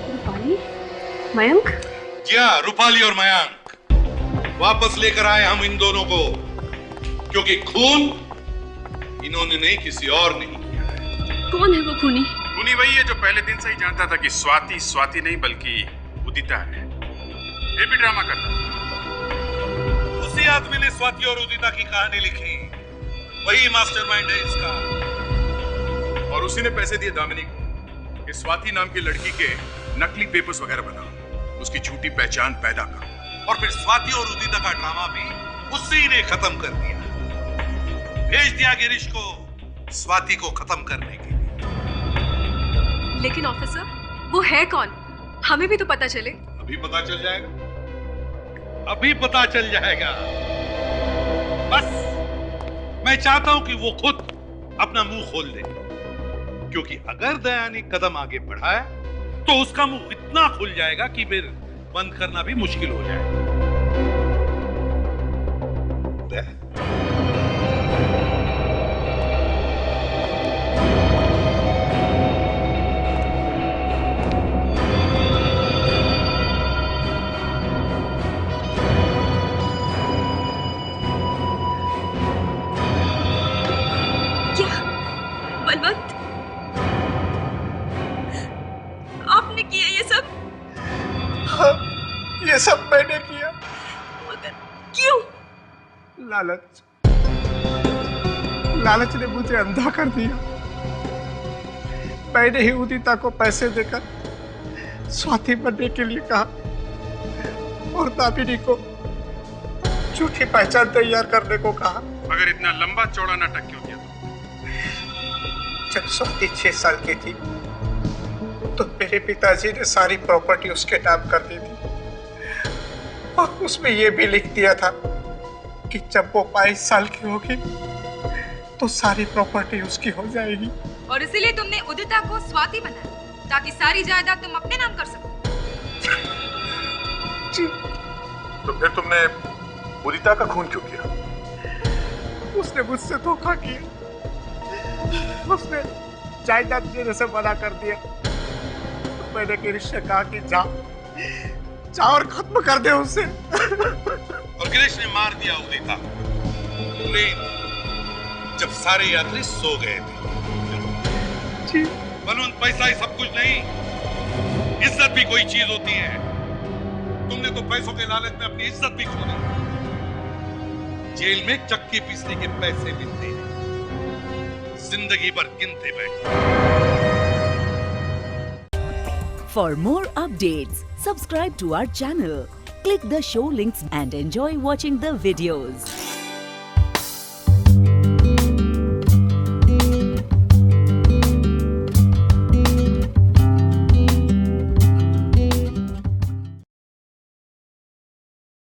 रूपाली, मयंक? जी हाँ, रूपाली और मयंक वापस लेकर आए हम इन दोनों को, क्योंकि खून इन्होंने नहीं किसी और नहीं किया है। कौन है वो खूनी? खूनी वही है जो पहले दिन से ही जानता था कि स्वाति स्वाति नहीं बल्कि उदिता है। ये भी ड्रामा करता था। उसी आदमी ने स्वाति और उदिता की कहानी लिखी, वही मास्टरमाइंड है इसका। और उसी ने पैसे दिए दामिनी को कि स्वाति नाम की लड़की के नकली पेपर्स वगैरह बनाओ, उसकी झूठी पहचान पैदा करो। और फिर स्वाति और उदिता का ड्रामा भी उसी ने खत्म कर दिया। भेज दिया गिरीश को स्वाति को खत्म करने के लिए। लेकिन ऑफिसर, वो है कौन? हमें भी तो पता चले। अभी पता चल जाएगा, अभी पता चल जाएगा। बस मैं चाहता हूं कि वो खुद अपना मुंह खोल दे, क्योंकि अगर दया ने कदम आगे बढ़ाया तो उसका मुंह इतना खुल जाएगा कि फिर बंद करना भी मुश्किल हो जाएगा। दया, ये सब मैंने किया। मगर क्यों? लालच ने मुझे अंधा कर दिया। मैंने ही उदिता को पैसे देकर स्वाति बनने के लिए कहा और दामिनी को झूठी पहचान तैयार करने को कहा। अगर इतना लंबा चौड़ा नाटक क्यों किया? जब स्वाति 6 साल की थी तो मेरे पिताजी ने सारी प्रॉपर्टी उसके नाम कर दी थी और उसमें यह भी लिख दिया था कि जब वो 22 साल की होगी तो सारी प्रॉपर्टी उसकी हो जाएगी। और इसीलिए तुमने उदिता को स्वाति बनाया ताकि सारी जायदाद तुम अपने नाम कर सको। जी। तो फिर तुमने उदिता का खून क्यों किया? उसने मुझसे धोखा किया। उसने जायदाद देने से मना कर दिया। तो मैंने गिरीश से कहा कि जा और खत्म कर दे उसे। और गिरीश ने मार दिया उदिता जब सारे यात्री सो गए थे। जी। बलवंत, पैसा ही सब कुछ नहीं, इज्जत भी कोई चीज होती है। तुमने तो पैसों के लालच में अपनी इज्जत भी खो दी। जेल में चक्की पीसने के पैसे मिलते हैं, जिंदगी भर गिनते बैठे। For more updates, subscribe to our channel, click the show links and enjoy watching the videos.